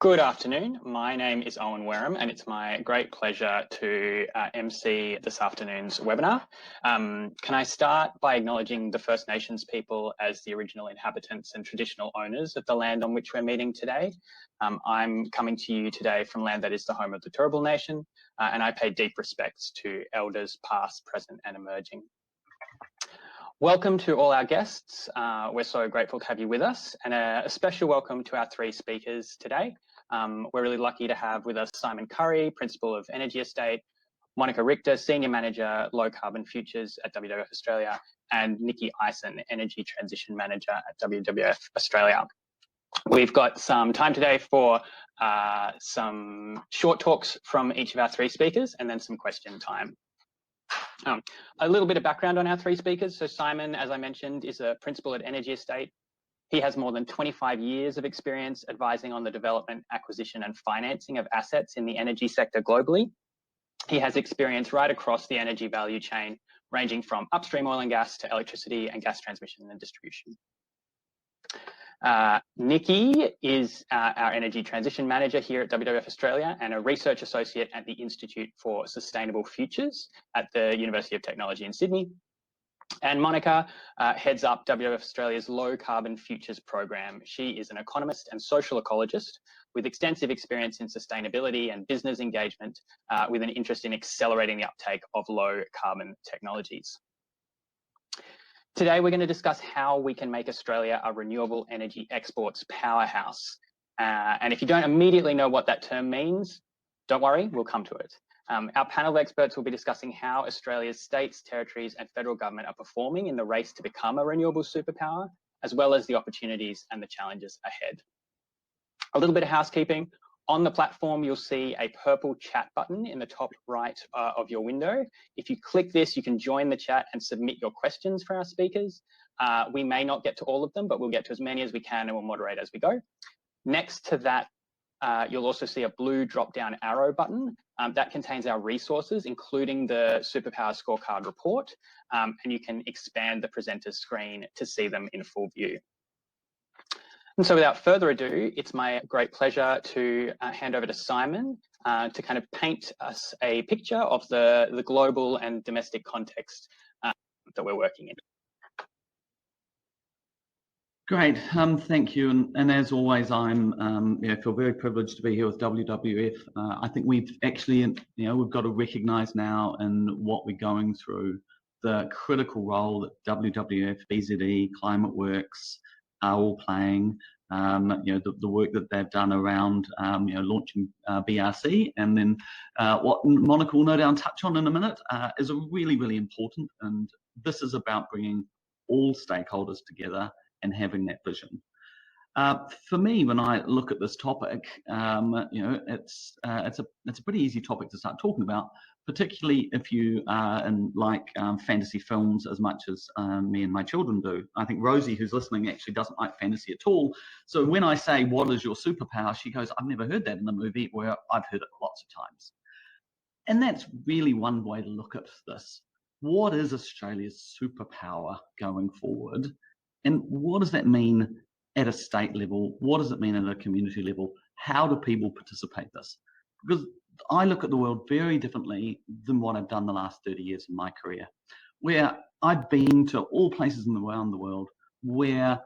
Good afternoon. My name is Owen Wareham, and it's my great pleasure to MC this afternoon's webinar. Can I start by acknowledging the First Nations people as the original inhabitants and traditional owners of the land on which we're meeting today? I'm coming to you today from land that is the home of the Turrbal Nation, and I pay deep respects to elders past, present, and emerging. Welcome to all our guests. We're so grateful to have you with us, and a special welcome to our three speakers today. We're really lucky to have with us Simon Currie, Principal of Energy Estate, Monica Richter, Senior Manager, Low Carbon Futures at WWF Australia, and Nicky, Ison, Energy Transition Manager at WWF Australia. We've got some time today for some short talks from each of our three speakers and then some question time. A little bit of background on our three speakers. So Simon, as I mentioned, is a principal at Energy Estate. He has more than 25 years of experience advising on the development, acquisition and financing of assets in the energy sector globally. He has experience right across the energy value chain, ranging from upstream oil and gas to electricity and gas transmission and distribution. Nicky is our Energy Transition Manager here at WWF Australia and a Research Associate at the Institute for Sustainable Futures at the University of Technology in Sydney. And Monica heads up WWF Australia's Low Carbon Futures program. She is an economist and social ecologist with extensive experience in sustainability and business engagement with an interest in accelerating the uptake of low carbon technologies. Today, we're going to discuss how we can make Australia a renewable energy exports powerhouse. And if you don't immediately know what that term means, don't worry, we'll come to it. Our panel of experts will be discussing how Australia's states, territories and federal government are performing in the race to become a renewable superpower, as well as the opportunities and the challenges ahead. A little bit of housekeeping. On the platform, you'll see a purple chat button in the top right of your window. If you click this, you can join the chat and submit your questions for our speakers. We may not get to all of them, but we'll get to as many as we can and we'll moderate as we go. Next to that, you'll also see a blue drop-down arrow button that contains our resources, including the Superpower Scorecard report, and you can expand the presenter's screen to see them in full view. And so without further ado, it's my great pleasure to hand over to Simon to kind of paint us a picture of the global and domestic context that we're working in. Great, thank you. And as always, I'm feel very privileged to be here with WWF. I think we've actually, we've got to recognise now in what we're going through the critical role that WWF, BZE, Climate Works are all playing. The work that they've done around launching BRC, and then what Monica will no doubt touch on in a minute is really, really important. And this is about bringing all stakeholders together and having that vision. For me, when I look at this topic, it's a pretty easy topic to start talking about, particularly if you like fantasy films as much as me and my children do. I think Rosie, who's listening, actually doesn't like fantasy at all. So when I say, what is your superpower? She goes, I've never heard that in a movie, where I've heard it lots of times. And that's really one way to look at this. What is Australia's superpower going forward? And what does that mean at a state level? What does it mean at a community level? How do people participate in this? Because I look at the world very differently than what I've done the last 30 years in my career, where I've been to all places around the world where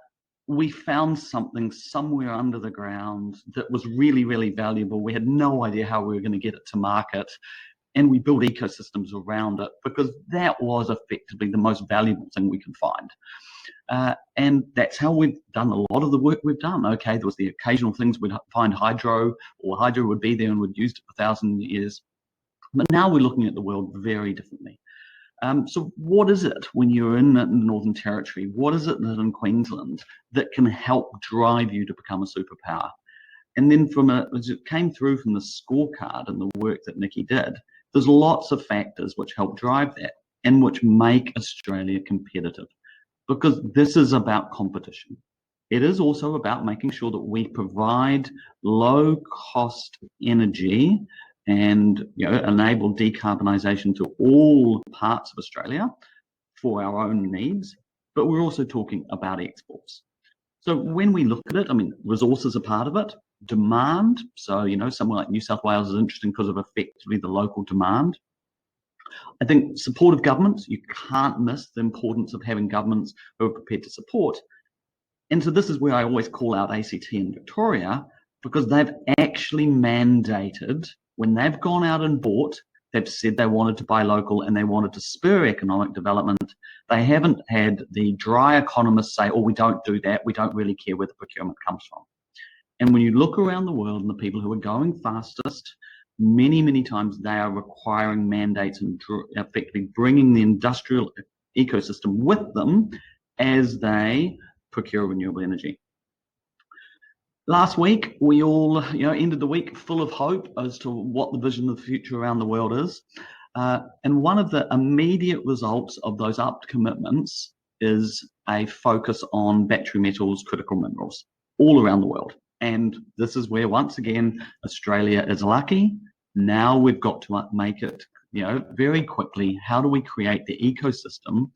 we found something somewhere under the ground that was really, really valuable. We had no idea how we were going to get it to market, and we built ecosystems around it because that was effectively the most valuable thing we could find. And that's how we've done a lot of the work we've done. Okay, there was the occasional things we'd find hydro, or hydro would be there and we'd used it for 1,000 years. But now we're looking at the world very differently. So what is it when you're in the Northern Territory? What is it in Queensland that can help drive you to become a superpower? And then as it came through from the scorecard and the work that Nicky did, there's lots of factors which help drive that and which make Australia competitive. Because this is about competition. It is also about making sure that we provide low-cost energy and enable decarbonisation to all parts of Australia for our own needs, but we're also talking about exports. So when we look at it, I mean, resources are part of it, demand. So, somewhere like New South Wales is interesting because of effectively the local demand. I think supportive governments, you can't miss the importance of having governments who are prepared to support. And so this is where I always call out ACT and Victoria, because they've actually mandated, when they've gone out and bought, they've said they wanted to buy local and they wanted to spur economic development. They haven't had the dry economists say, oh, we don't do that. We don't really care where the procurement comes from. And when you look around the world and the people who are going fastest, many, many times they are requiring mandates and effectively bringing the industrial ecosystem with them as they procure renewable energy. Last week, we all ended the week full of hope as to what the vision of the future around the world is. And one of the immediate results of those up commitments is a focus on battery metals, critical minerals, all around the world. And this is where, once again, Australia is lucky. Now we've got to make it, very quickly. How do we create the ecosystem?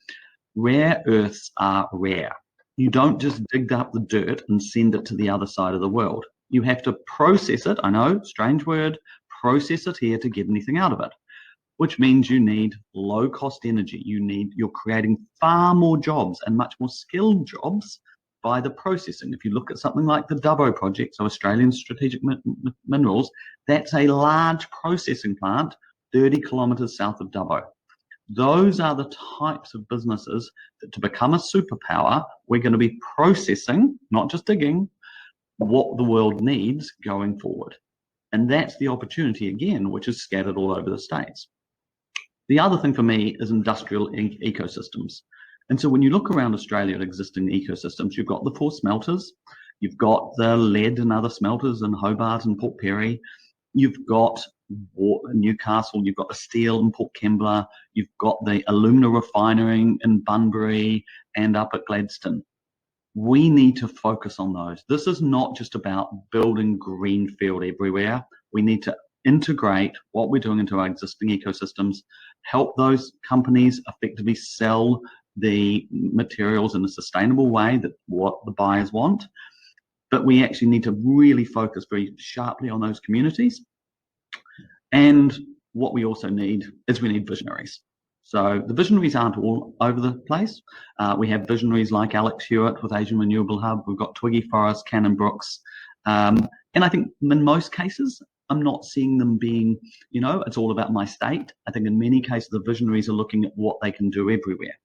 Rare earths are rare. You don't just dig up the dirt and send it to the other side of the world. You have to process it. I know, strange word, process it here to get anything out of it, which means you need low cost energy. You're creating far more jobs and much more skilled jobs by the processing. If you look at something like the Dubbo project, so Australian Strategic Minerals, that's a large processing plant 30 kilometres south of Dubbo. Those are the types of businesses that, to become a superpower, we're going to be processing, not just digging, what the world needs going forward. And that's the opportunity, again, which is scattered all over the states. The other thing for me is industrial ecosystems. And so when you look around Australia at existing ecosystems, you've got the 4 smelters, you've got the lead and other smelters in Hobart and Port Perry, you've got Newcastle, you've got the steel in Port Kembla, you've got the alumina refinery in Bunbury and up at Gladstone. We need to focus on those. This is not just about building greenfield everywhere. We need to integrate what we're doing into our existing ecosystems, help those companies effectively sell the materials in a sustainable way, that what the buyers want. But we actually need to really focus very sharply on those communities. And what we also need is we need visionaries. So the visionaries aren't all over the place. We have visionaries like Alex Hewitt with Asian Renewable Hub. We've got Twiggy Forrest, Cannon Brooks. And I think in most cases, I'm not seeing them being, it's all about my state. I think in many cases, the visionaries are looking at what they can do everywhere.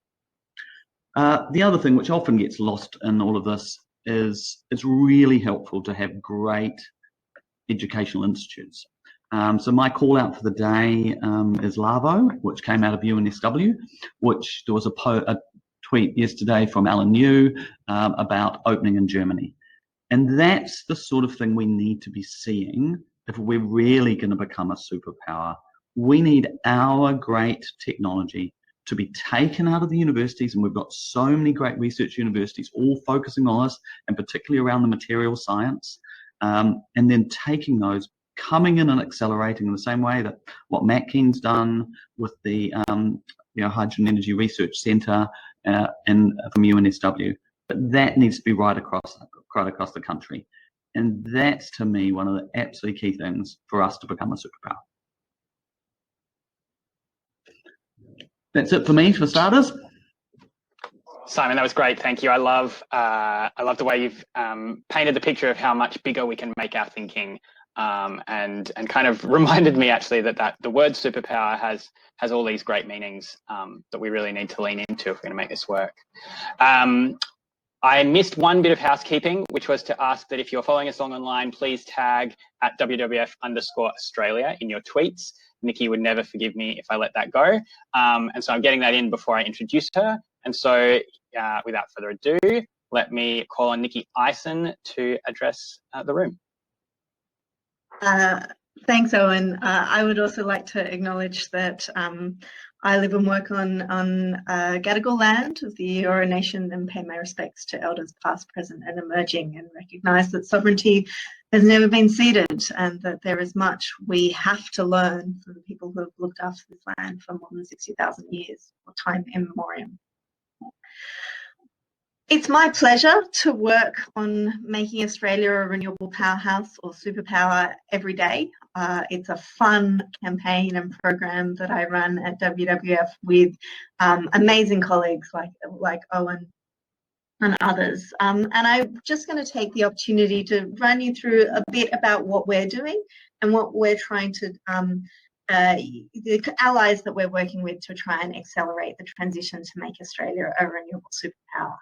The other thing which often gets lost in all of this is it's really helpful to have great educational institutes. So my call out for the day is LAVO, which came out of UNSW, which there was a tweet yesterday from Alan Yu about opening in Germany. And that's the sort of thing we need to be seeing if we're really going to become a superpower. We need our great technology to be taken out of the universities, and we've got so many great research universities all focusing on us, and particularly around the material science, and then taking those, coming in and accelerating in the same way that what Matt Keen's done with the Hydrogen Energy Research Centre and from UNSW. But that needs to be right across the country. And that's, to me, one of the absolutely key things for us to become a superpower. That's it for me, for starters. Simon, that was great. Thank you. I love the way you've painted the picture of how much bigger we can make our thinking, and kind of reminded me actually that the word superpower has all these great meanings that we really need to lean into if we're going to make this work. I missed one bit of housekeeping, which was to ask that if you're following us along online, please tag at WWF_Australia in your tweets. Nicky would never forgive me if I let that go. And so I'm getting that in before I introduce her. And so without further ado, let me call on Nicky Ison to address the room. Thanks, Owen. I would also like to acknowledge that I live and work on Gadigal land of the Eora Nation, and pay my respects to elders past, present and emerging, and recognise that sovereignty has never been ceded, and that there is much we have to learn from the people who have looked after this land for more than 60,000 years, or time immemorial. It's my pleasure to work on making Australia a renewable powerhouse or superpower every day. It's a fun campaign and program that I run at WWF with amazing colleagues like Owen and others. And I'm just going to take the opportunity to run you through a bit about what we're doing and what we're trying to, the allies that we're working with to try and accelerate the transition to make Australia a renewable superpower.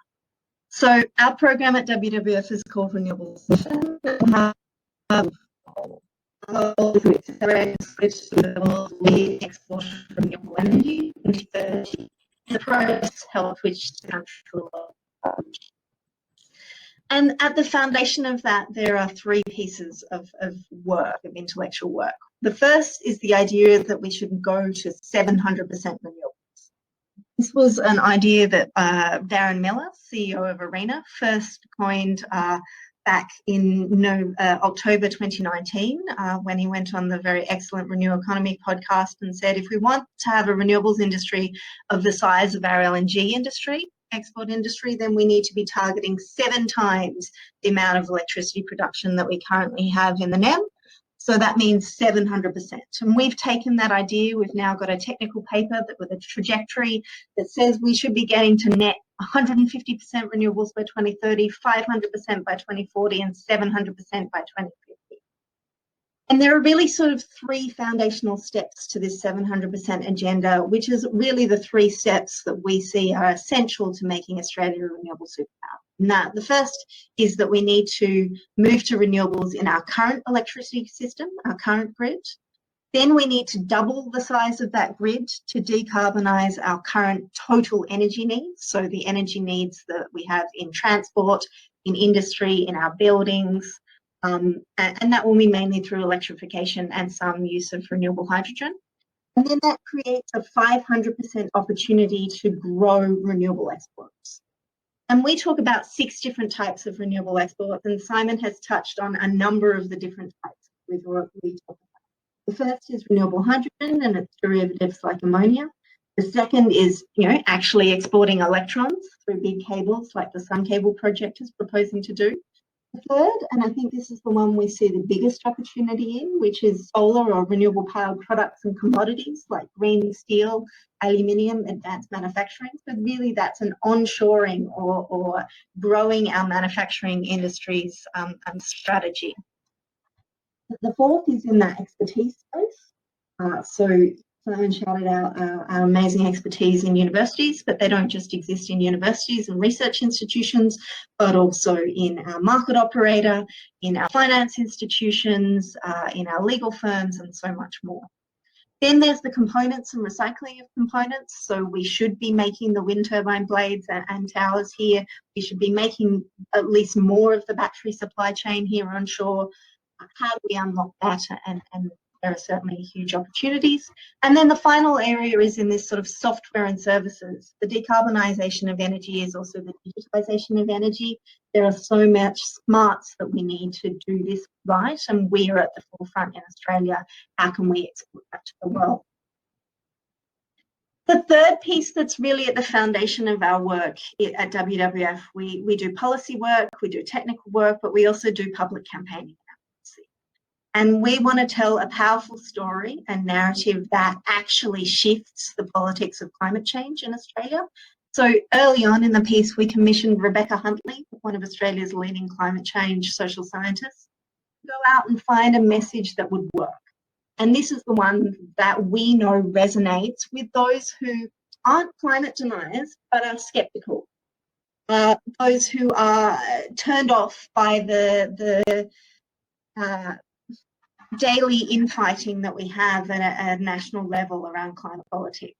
So our program at WWF is called Renewable. We export renewable energy in 2030. The progress help which the country. And at the foundation of that, there are three pieces of work, of intellectual work. The first is the idea that we should go to 700% renewables. This was an idea that Darren Miller, CEO of ARENA, first coined back in October 2019 when he went on the very excellent Renew Economy podcast and said, if we want to have a renewables industry of the size of our LNG industry, export industry, then we need to be targeting 7 times the amount of electricity production that we currently have in the NEM. So that means 700%. And we've taken that idea, we've now got a technical paper with a trajectory that says we should be getting to net 150% renewables by 2030, 500% by 2040, and 700% by 2050. And there are really sort of 3 foundational steps to this 700% agenda, which is really the 3 steps that we see are essential to making Australia a renewable superpower. Now, the first is that we need to move to renewables in our current electricity system, our current grid. Then we need to double the size of that grid to decarbonise our current total energy needs. So the energy needs that we have in transport, in industry, in our buildings, and that will be mainly through electrification and some use of renewable hydrogen. And then that creates a 500% opportunity to grow renewable exports. And we talk about 6 different types of renewable exports, and Simon has touched on a number of the different types we talk about. The first is renewable hydrogen and its derivatives like ammonia. The second is, actually exporting electrons through big cables like the Sun Cable project is proposing to do. The third, and I think this is the one we see the biggest opportunity in, which is solar or renewable powered products and commodities like green steel, aluminium, advanced manufacturing. So really that's an onshoring or growing our manufacturing industries strategy. The fourth is in that expertise space. So Simon shouted out our amazing expertise in universities, but they don't just exist in universities and research institutions, but also in our market operator, in our finance institutions, in our legal firms, and so much more. Then there's the components and recycling of components. So we should be making the wind turbine blades and towers here. We should be making at least more of the battery supply chain here onshore. How do we unlock that? And there are certainly huge opportunities. And then the final area is in this sort of software and services. The decarbonisation of energy is also the digitalisation of energy. There are so much smarts that we need to do this right, and we are at the forefront in Australia. How can we export that to the world? The third piece that's really at the foundation of our work at WWF, we do policy work, we do technical work, but we also do public campaigning. And we want to tell a powerful story, a narrative that actually shifts the politics of climate change in Australia. So early on in the piece, we commissioned Rebecca Huntley, one of Australia's leading climate change social scientists, to go out and find a message that would work. And this is the one that we know resonates with those who aren't climate deniers, but are sceptical. Those who are turned off by the daily infighting that we have at a national level around climate politics.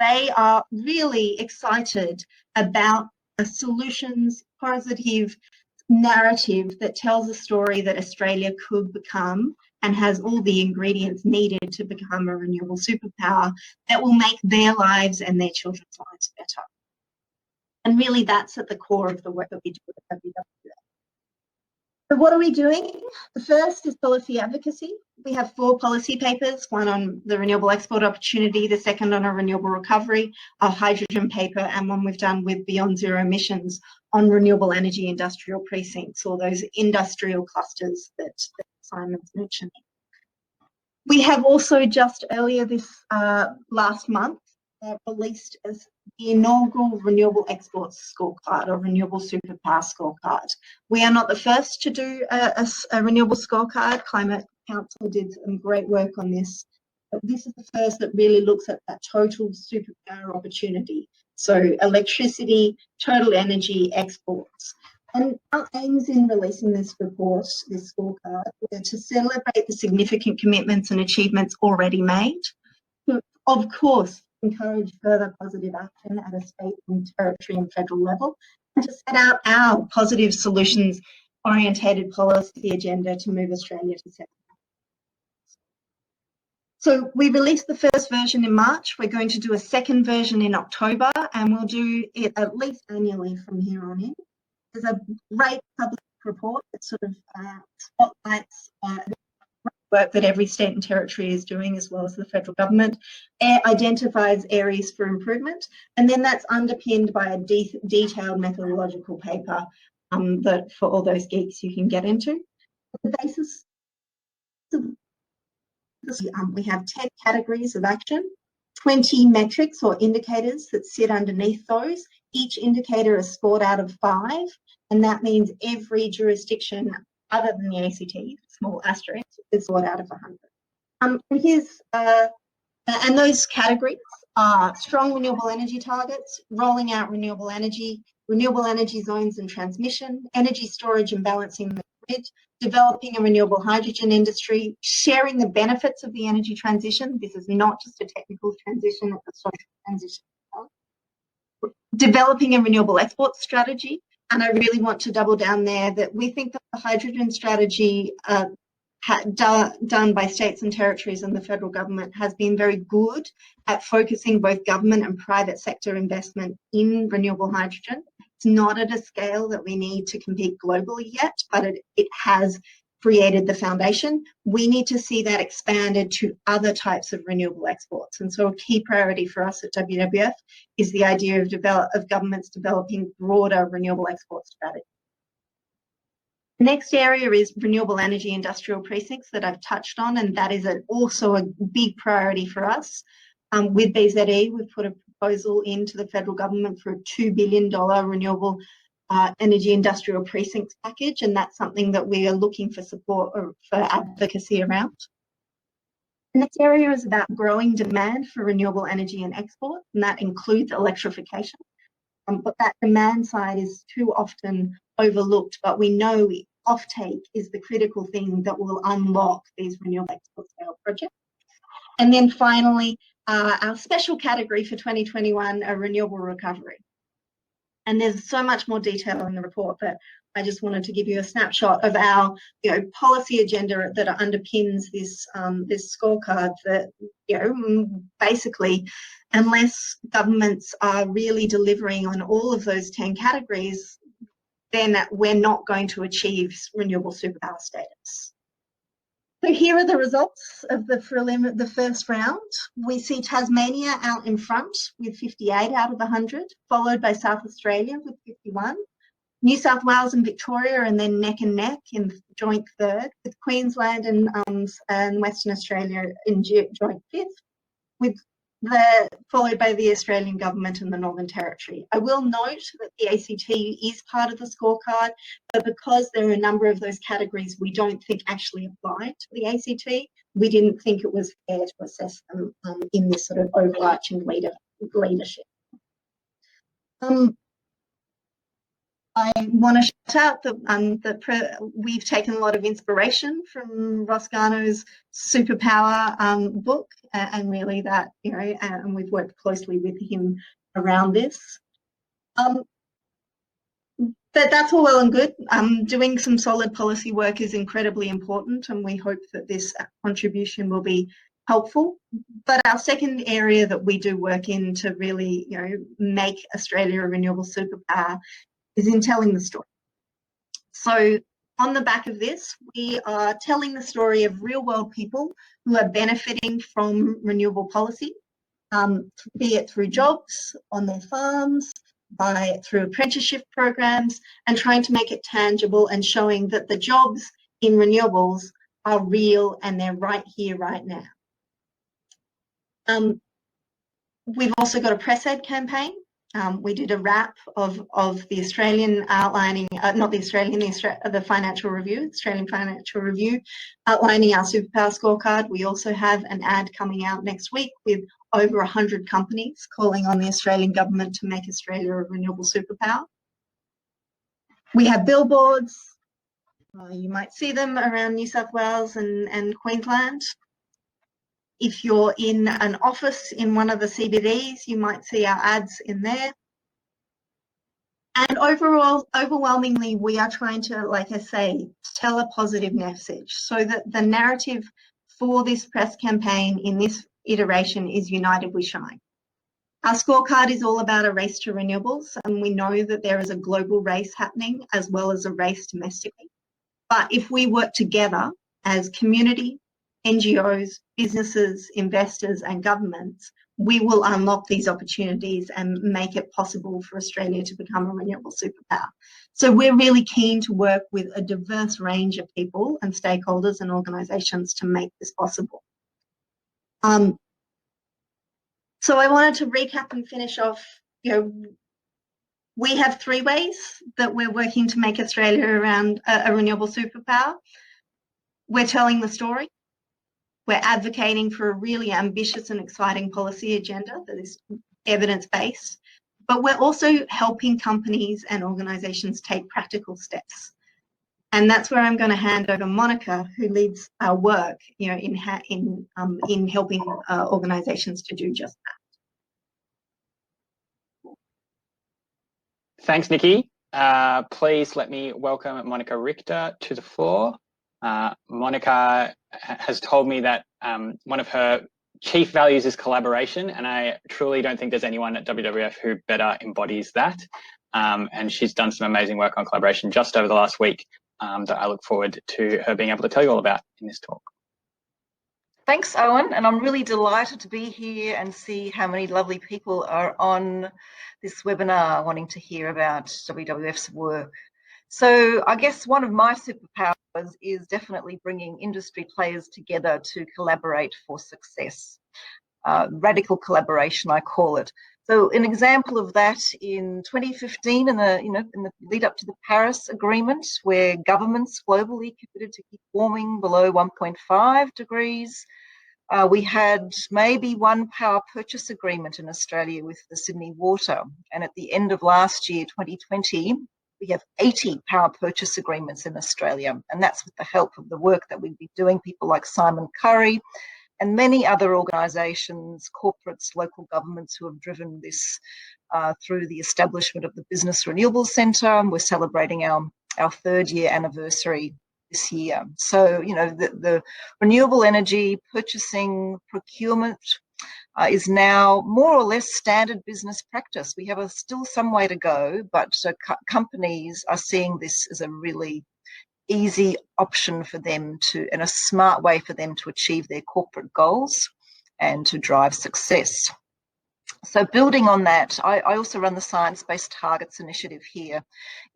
They are really excited about a solutions positive narrative that tells a story that Australia could become and has all the ingredients needed to become a renewable superpower that will make their lives and their children's lives better. And really that's at the core of the work that we do at WWF. So what are we doing? The first is policy advocacy. We have 4 policy papers, one on the renewable export opportunity, the second on a renewable recovery, a hydrogen paper, and one we've done with Beyond Zero Emissions, on renewable energy industrial precincts, or those industrial clusters that Simon's mentioned. We have also just earlier this last month released as the inaugural Renewable Exports Scorecard, or Renewable Superpower Scorecard. We are not the first to do a renewable scorecard. Climate Council did some great work on this, but this is the first that really looks at that total superpower opportunity. So electricity, total energy, exports. And our aims in releasing this report, this scorecard, were to celebrate the significant commitments and achievements already made, to, of course, encourage further positive action at a state and territory and federal level, and to set out our positive solutions-orientated policy agenda to move Australia to set. So we released the first version in March. We're going to do a second version in October, and we'll do it at least annually from here on in. There's a great public report that sort of spotlights work that every state and territory is doing, as well as the federal government. It identifies areas for improvement, and then that's underpinned by a detailed methodological paper that for all those geeks you can get into. The basis of we have 10 categories of action, 20 metrics or indicators that sit underneath those. Each indicator is scored out of 5, and that means every jurisdiction other than the ACT, small asterisk, is scored out of 100. And those categories are strong renewable energy targets, rolling out renewable energy zones and transmission, energy storage and balancing the grid, developing a renewable hydrogen industry, sharing the benefits of the energy transition. This is not just a technical transition, it's a social transition. Developing a renewable export strategy. And I really want to double down there that we think that the hydrogen strategy done by states and territories and the federal government has been very good at focusing both government and private sector investment in renewable hydrogen. It's not at a scale that we need to compete globally yet, but it has created the foundation. We need to see that expanded to other types of renewable exports. And so a key priority for us at WWF is the idea of governments developing broader renewable export strategies. The next area is renewable energy industrial precincts that I've touched on, and that is also a big priority for us. With BZE, we've put a proposal into the federal government for a $2 billion renewable energy industrial precincts package, and that's something that we are looking for support for advocacy around. The next area is about growing demand for renewable energy and export, and that includes electrification. But that demand side is too often overlooked, but we know offtake is the critical thing that will unlock these renewable export scale projects. And then finally, our special category for 2021, a renewable recovery. And there's so much more detail in the report, but I just wanted to give you a snapshot of our policy agenda that underpins this this scorecard. That basically, unless governments are really delivering on all of those 10 categories, then we're not going to achieve renewable superpower status. So here are the results of the first round. We see Tasmania out in front with 58 out of 100, followed by South Australia with 51. New South Wales and Victoria, and then neck and neck in joint third, with Queensland and Western Australia in joint fifth, followed by the Australian Government and the Northern Territory. I will note that the ACT is part of the scorecard, but because there are a number of those categories we don't think actually apply to the ACT, we didn't think it was fair to assess them in this sort of overarching leadership. I want to shout out that we've taken a lot of inspiration from Ross Garnaut's Superpower book, and really that, and we've worked closely with him around this. That's all well and good. Doing some solid policy work is incredibly important, and we hope that this contribution will be helpful. But our second area that we do work in to really, make Australia a renewable superpower is in telling the story. So on the back of this, we are telling the story of real world people who are benefiting from renewable policy, be it through jobs on their farms, through apprenticeship programs and trying to make it tangible and showing that the jobs in renewables are real and they're right here, right now. We've also got a press ed campaign. We did a wrap of the Australian outlining, not the Australian, the Financial Review, Australian Financial Review, outlining our superpower scorecard. We also have an ad coming out next week with over 100 companies calling on the Australian government to make Australia a renewable superpower. We have billboards. You might see them around New South Wales and Queensland. If you're in an office in one of the CBDs, you might see our ads in there. And overall, overwhelmingly, we are trying to, like I say, tell a positive message so that the narrative for this press campaign in this iteration is United We Shine. Our scorecard is all about a race to renewables, and we know that there is a global race happening as well as a race domestically. But if we work together as community, NGOs, businesses, investors and governments, we will unlock these opportunities and make it possible for Australia to become a renewable superpower. So we're really keen to work with a diverse range of people and stakeholders and organisations to make this possible. So I wanted to recap and finish off, we have 3 ways that we're working to make Australia around a renewable superpower. We're telling the story. We're advocating for a really ambitious and exciting policy agenda that is evidence-based, but we're also helping companies and organisations take practical steps. And that's where I'm going to hand over Monica, who leads our work, in helping organisations to do just that. Thanks, Nicky. Please let me welcome Monica Richter to the floor. Monica has told me that one of her chief values is collaboration, and I truly don't think there's anyone at WWF who better embodies that. And she's done some amazing work on collaboration just over the last week that I look forward to her being able to tell you all about in this talk. Thanks, Owen, and I'm really delighted to be here and see how many lovely people are on this webinar wanting to hear about WWF's work. So I guess one of my superpowers is definitely bringing industry players together to collaborate for success. Radical collaboration, I call it. So an example of that in 2015, in the lead up to the Paris Agreement, where governments globally committed to keep warming below 1.5 degrees. We had maybe one power purchase agreement in Australia with the Sydney Water, and at the end of last year, 2020, we have 80 power purchase agreements in Australia, and that's with the help of the work that we've been doing, people like Simon Currie and many other organisations, corporates, local governments who have driven this through the establishment of the Business Renewable Centre. We're celebrating our 3rd year anniversary this year. So, the renewable energy purchasing procurement is now more or less standard business practice. We have still some way to go, but companies are seeing this as a really easy option for them and a smart way for them to achieve their corporate goals and to drive success. So building on that, I also run the Science Based Targets Initiative here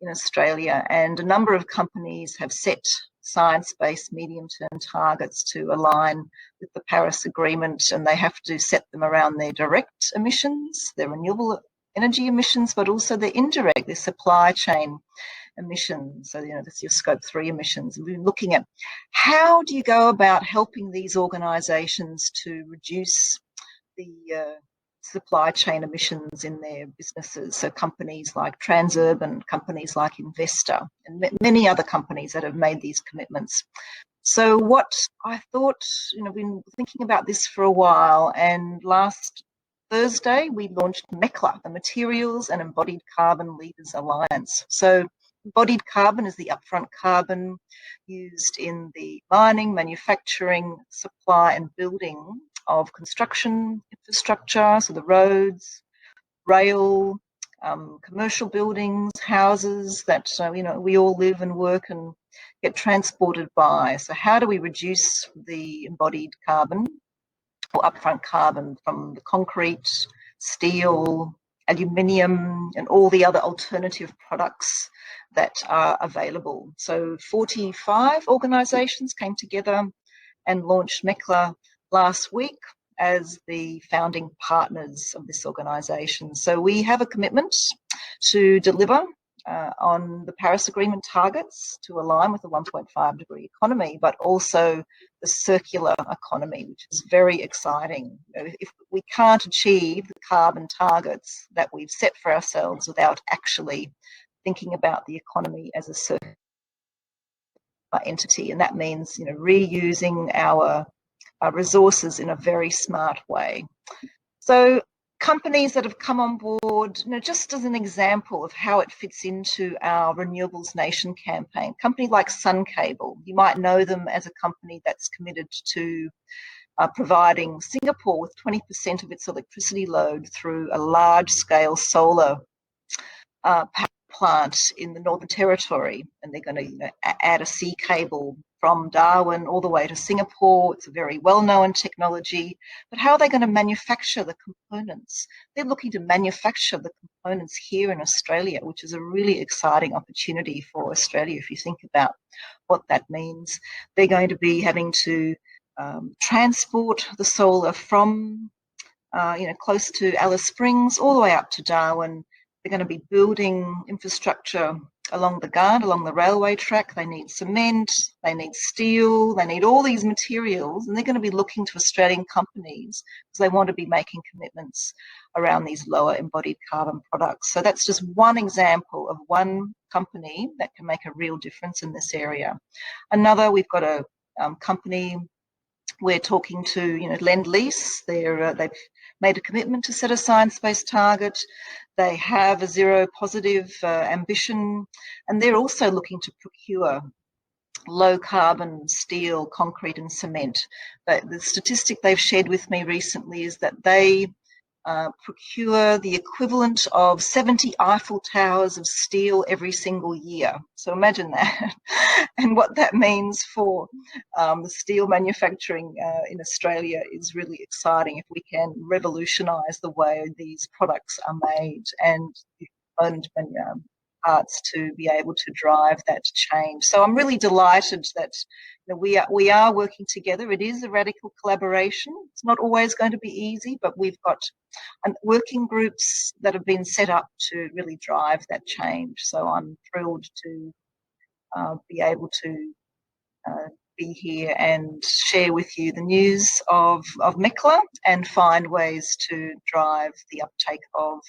in Australia, and a number of companies have set science-based medium-term targets to align with the Paris Agreement, and they have to set them around their direct emissions, their renewable energy emissions, but also their indirect, their supply chain emissions. So, that's your scope 3 emissions. We've been looking at how do you go about helping these organisations to reduce the supply chain emissions in their businesses. So companies like Transurban, companies like Investor, and many other companies that have made these commitments. So what I thought, I've been thinking about this for a while, and last Thursday we launched MECLA, the Materials and Embodied Carbon Leaders Alliance. So embodied carbon is the upfront carbon used in the mining, manufacturing, supply and building of construction infrastructure, so the roads, rail, commercial buildings, houses that we all live and work and get transported by. So how do we reduce the embodied carbon or upfront carbon from the concrete, steel, aluminium, and all the other alternative products that are available. So 45 organisations came together and launched MECLA last week as the founding partners of this organisation. So we have a commitment to deliver on the Paris Agreement targets to align with the 1.5 degree economy, but also the circular economy, which is very exciting. If we can't achieve the carbon targets that we've set for ourselves without actually thinking about the economy as a circular entity, and that means reusing our resources in a very smart way. So companies that have come on board, just as an example of how it fits into our Renewables Nation campaign, a company like Sun Cable, you might know them as a company that's committed to providing Singapore with 20% of its electricity load through a large-scale solar power plant in the Northern Territory, and they're going to add a sea cable from Darwin all the way to Singapore. It's a very well-known technology, but how are they going to manufacture the components? They're looking to manufacture the components here in Australia, which is a really exciting opportunity for Australia if you think about what that means. They're going to be having to transport the solar from close to Alice Springs all the way up to Darwin. They're going to be building infrastructure along the Gard, along the railway track. They need cement, they need steel, they need all these materials, and they're going to be looking to Australian companies because they want to be making commitments around these lower embodied carbon products. So that's just one example of one company that can make a real difference in this area. Another, we've got a company we're talking to, Lend-Lease. They've made a commitment to set a science-based target. They have a zero positive ambition, and they're also looking to procure low carbon steel, concrete and cement. But the statistic they've shared with me recently is that they procure the equivalent of 70 Eiffel Towers of steel every single year. So imagine that. And what that means for the steel manufacturing in Australia is really exciting if we can revolutionise the way these products are made and parts to be able to drive that change. So I'm really delighted that we are working together. It is a radical collaboration. It's not always going to be easy, but we've got working groups that have been set up to really drive that change. So I'm thrilled to be able to be here and share with you the news of MECLA and find ways to drive the uptake of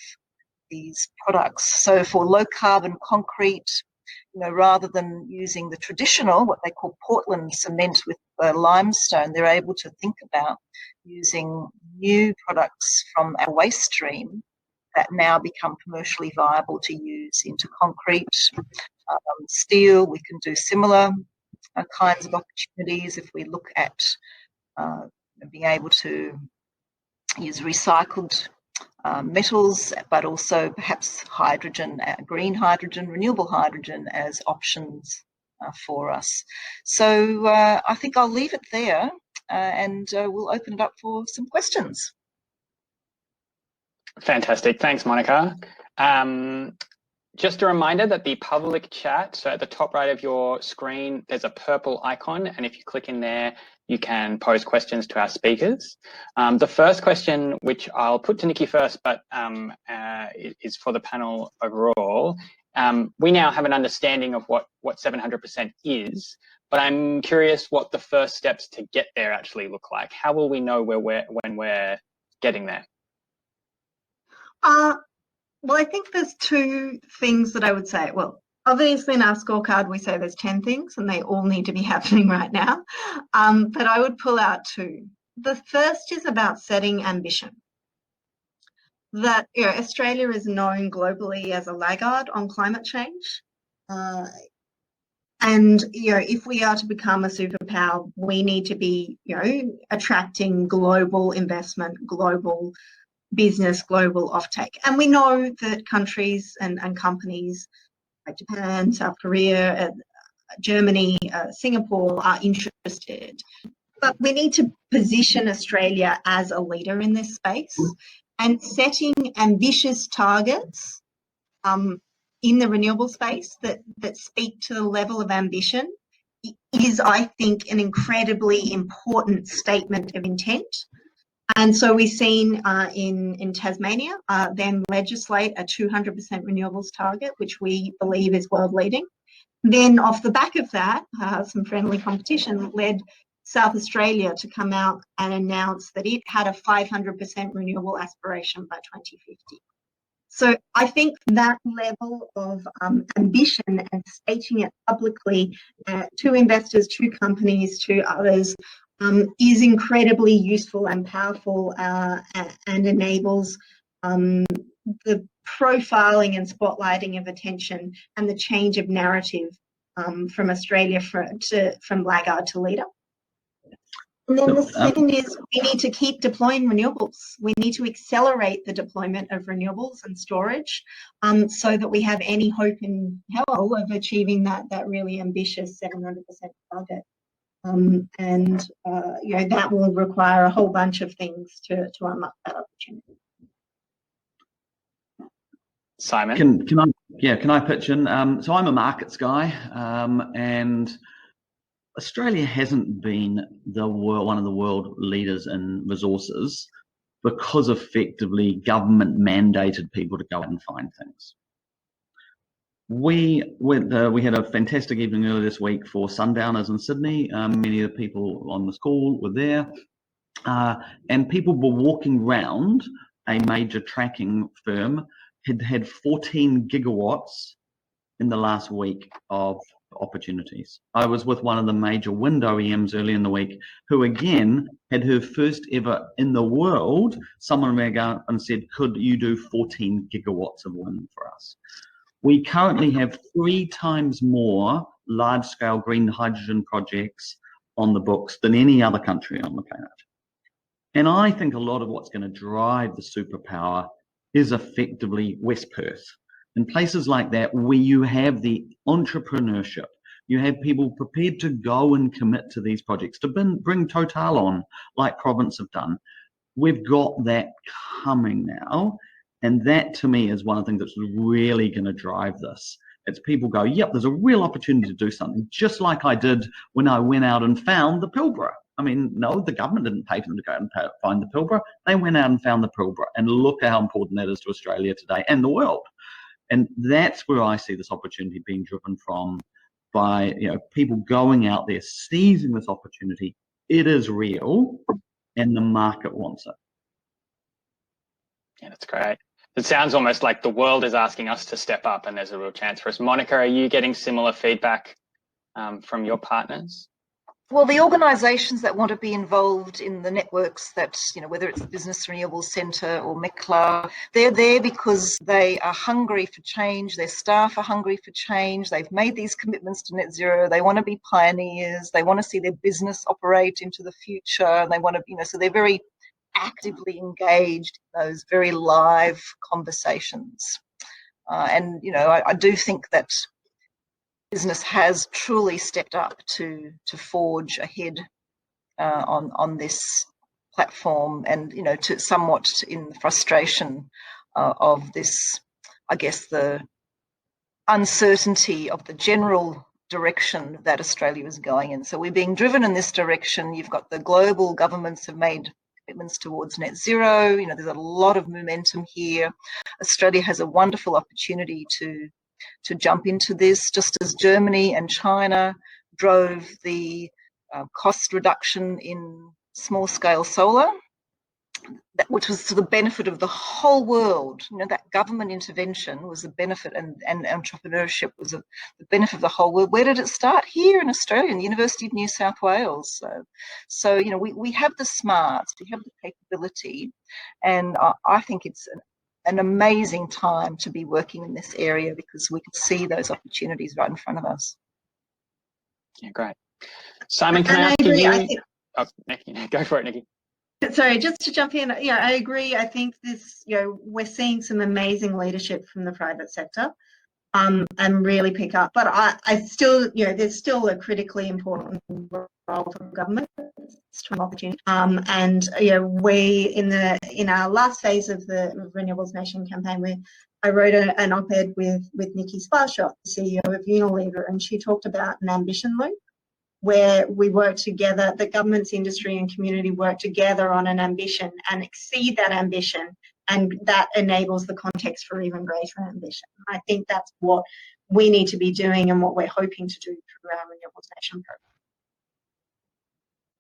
these products. So for low carbon concrete, rather than using the traditional, what they call Portland cement with limestone, they're able to think about using new products from our waste stream that now become commercially viable to use into concrete. Steel, we can do similar kinds of opportunities if we look at being able to use recycled metals, but also perhaps hydrogen, green hydrogen, renewable hydrogen as options for us. So I think I'll leave it there and we'll open it up for some questions. Fantastic. Thanks, Monica. Just a reminder that the public chat, so at the top right of your screen, there's a purple icon, and if you click in there, you can pose questions to our speakers. The first question, which I'll put to Nicky first, but is for the panel overall. We now have an understanding of what 700% is, but I'm curious what the first steps to get there actually look like. How will we know when we're getting there? Well, I think there's two things that I would say. Well, obviously in our scorecard, we say there's 10 things and they all need to be happening right now. But I would pull out two. The first is about setting ambition. That Australia is known globally as a laggard on climate change. And if we are to become a superpower, we need to be attracting global investment, global business, global offtake. And we know that countries and companies like Japan, South Korea, Germany, Singapore are interested. But we need to position Australia as a leader in this space. and setting ambitious targets in the renewable space that speak to the level of ambition is, I think, an incredibly important statement of intent. And so we've seen in Tasmania them legislate a 200% renewables target, which we believe is world leading. Then off the back of that, some friendly competition led South Australia to come out and announce that it had a 500% renewable aspiration by 2050. So I think that level of ambition and stating it publicly to investors, to companies, to others is incredibly useful and powerful and enables the profiling and spotlighting of attention and the change of narrative from Australia from laggard to leader. And then the second is we need to keep deploying renewables. We need to accelerate the deployment of renewables and storage so that we have any hope in hell of achieving that really ambitious 700% target. And you know, that will require a whole bunch of things to unlock that opportunity. Simon? Can I pitch in? So I'm a markets guy, and Australia hasn't been one of the world leaders in resources because effectively government mandated people to go out and find things. We had a fantastic evening earlier this week for sundowners in Sydney. Many of the people on this call were there, and people were walking around. A major tracking firm had 14 gigawatts in the last week of opportunities. I was with one of the major wind OEMs early in the week, who again had her first ever in the world. Someone rang out and said, could you do 14 gigawatts of wind for us? We currently have 3 times more large-scale green hydrogen projects on the books than any other country on the planet. And I think a lot of what's going to drive the superpower is effectively West Perth. In places like that where you have the entrepreneurship, you have people prepared to go and commit to these projects, to bring Total on like Province have done. We've got that coming now. And that to me is one of the things that's really going to drive this. It's people go, yep, there's a real opportunity to do something, just like I did when I went out and found the Pilbara. I mean, no, the government didn't pay for them to go out and find the Pilbara. They went out and found the Pilbara, and look how important that is to Australia today and the world. And that's where I see this opportunity being driven from, by people going out there, seizing this opportunity. It is real, and the market wants it. Yeah, that's great. It sounds almost like the world is asking us to step up, and there's a real chance for us. Monica, are you getting similar feedback from your partners? Well, the organisations that want to be involved in the networks that, whether it's the Business Renewable Centre or MECLA, they're there because they are hungry for change. Their staff are hungry for change. They've made these commitments to net zero. They want to be pioneers. They want to see their business operate into the future. They want to, so they're very actively engaged in those very live conversations. And, I do think that business has truly stepped up to forge ahead on this platform, and to somewhat in the frustration of this, I guess, the uncertainty of the general direction that Australia is going in. So we're being driven in this direction. You've got the global governments have made commitments towards net zero. There's a lot of momentum here. Australia has a wonderful opportunity to jump into this, just as Germany and China drove the cost reduction in small-scale solar, which was to the benefit of the whole world. That government intervention was a benefit, and entrepreneurship was the benefit of the whole world. Where did it start? Here in Australia, in the University of New South Wales. So we have the smarts, we have the capability, and I think it's an amazing time to be working in this area because we can see those opportunities right in front of us. Yeah, great. Simon, can I ask you? Oh, Nicky, go for it, Nicky. Sorry, just to jump in. Yeah, I agree. I think this, we're seeing some amazing leadership from the private sector, and really pick up. But I still, there's still a critically important role for government. opportunity. And we in our last phase of the Renewables Nation campaign, I wrote an op-ed with Nicky, the CEO of Unilever, and she talked about an ambition loop where we work together, the governments, industry and community work together on an ambition and exceed that ambition, and that enables the context for even greater ambition. I think that's what we need to be doing and what we're hoping to do through our Renewables Nation program.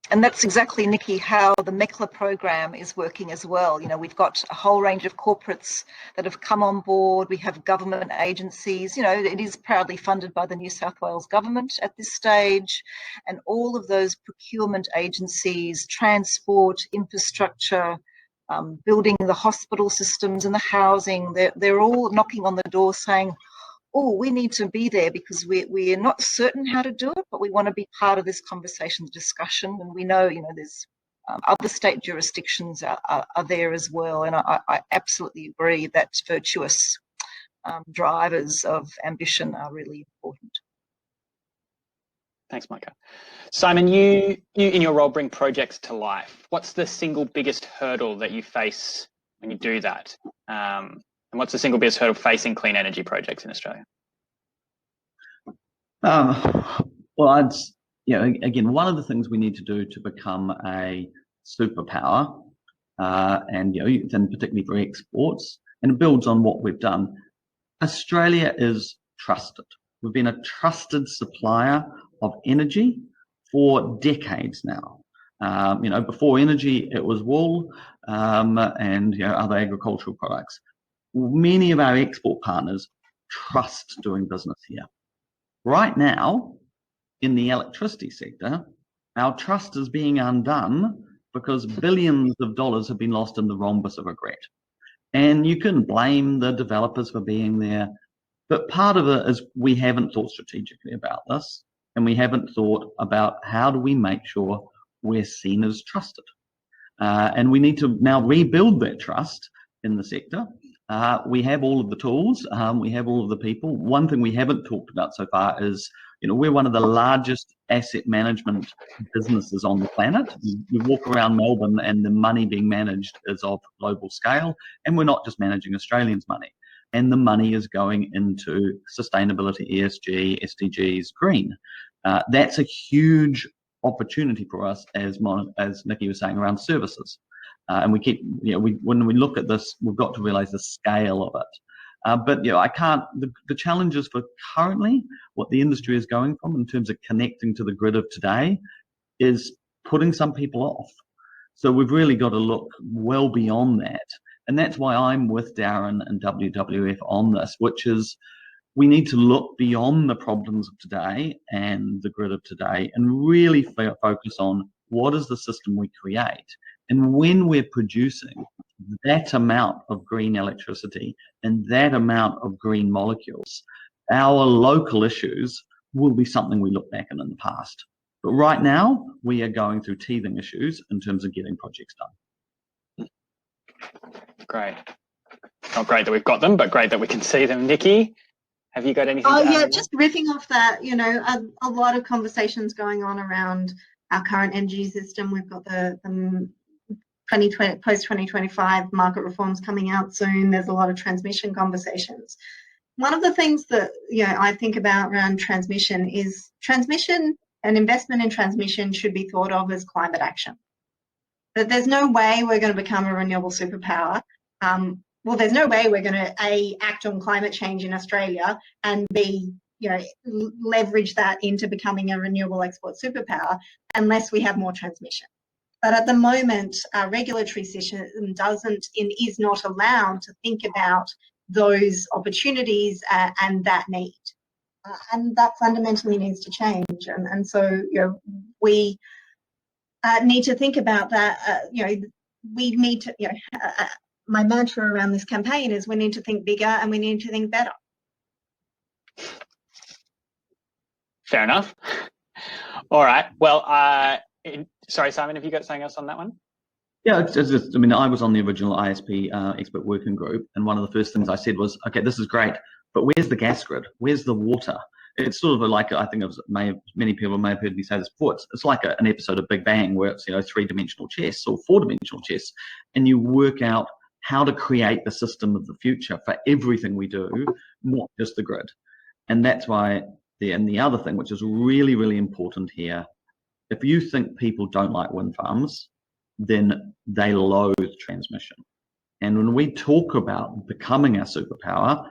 And that's exactly, Nicky, how the MECLA program is working as well. We've got a whole range of corporates that have come on board. We have government agencies. It is proudly funded by the New South Wales government at this stage. And all of those procurement agencies, transport, infrastructure, building the hospital systems and the housing, they're all knocking on the door saying, oh, we need to be there because we're not certain how to do it, but we want to be part of this conversation, discussion. And we know, there's other state jurisdictions are there as well. And I absolutely agree that virtuous drivers of ambition are really important. Thanks, Micah. Simon, you in your role bring projects to life. What's the single biggest hurdle that you face when you do that? And what's the single biggest hurdle facing clean energy projects in Australia? Well, again, one of the things we need to do to become a superpower, and particularly for exports, and it builds on what we've done. Australia is trusted. We've been a trusted supplier of energy for decades now. Before energy, it was wool and other agricultural products. Many of our export partners trust doing business here. Right now, in the electricity sector, our trust is being undone because billions of dollars have been lost in the rhombus of regret. And you can blame the developers for being there, but part of it is we haven't thought strategically about this, and we haven't thought about how do we make sure we're seen as trusted. And we need to now rebuild that trust in the sector. We have all of the tools, we have all of the people. One thing we haven't talked about so far is, we're one of the largest asset management businesses on the planet. You walk around Melbourne and the money being managed is of global scale, and we're not just managing Australians' money. And the money is going into sustainability, ESG, SDGs, green. That's a huge opportunity for us, as Nicky was saying, around services. And we keep, when we look at this, we've got to realize the scale of it. But the challenges for currently what the industry is going from in terms of connecting to the grid of today is putting some people off. So we've really got to look well beyond that. And that's why I'm with Darren and WWF on this, which is we need to look beyond the problems of today and the grid of today and really focus on what is the system we create. And when we're producing that amount of green electricity and that amount of green molecules, our local issues will be something we look back in the past. But right now, we are going through teething issues in terms of getting projects done. Great. Not great that we've got them, but great that we can see them. Nicky, have you got anything to add? Just riffing off that, a lot of conversations going on around our current energy system. We've got the 2020 post-2025 market reforms coming out soon. There's a lot of transmission conversations. One of the things that I think about around transmission is an investment in transmission should be thought of as climate action. But there's no way we're going to become a renewable superpower. There's no way we're going to act on climate change in Australia and leverage that into becoming a renewable export superpower unless we have more transmission. But at the moment, our regulatory system is not allowed to think about those opportunities and that need. And that fundamentally needs to change. And so, we need to think about that. We need to, my mantra around this campaign is we need to think bigger and we need to think better. Fair enough. All right. Well, sorry, Simon, have you got something else on that one? Yeah, it's just, I was on the original ISP expert working group, and one of the first things I said was, okay, this is great, but where's the gas grid? Where's the water? it's sort of like, I think it was, many people may have heard me say this before, it's like an episode of Big Bang where it's, 3-dimensional chess or 4-dimensional chess, and you work out how to create the system of the future for everything we do, not just the grid. And that's why, and the other thing, which is really, really important here, if you think people don't like wind farms, then they loathe transmission. And when we talk about becoming a superpower,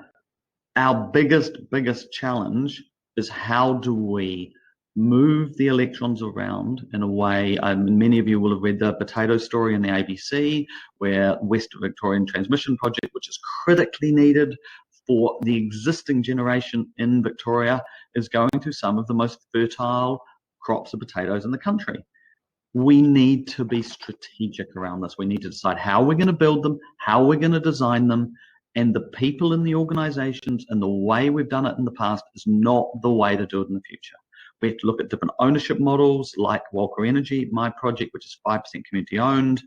our biggest challenge is how do we move the electrons around in a way, many of you will have read the potato story in the ABC, where West Victorian Transmission Project, which is critically needed for the existing generation in Victoria, is going through some of the most fertile crops of potatoes in the country. We need to be strategic around this. We need to decide how we're going to build them, how we're going to design them, and the people in the organizations and the way we've done it in the past is not the way to do it in the future. We have to look at different ownership models like Walker Energy, my project, which is 5% community owned.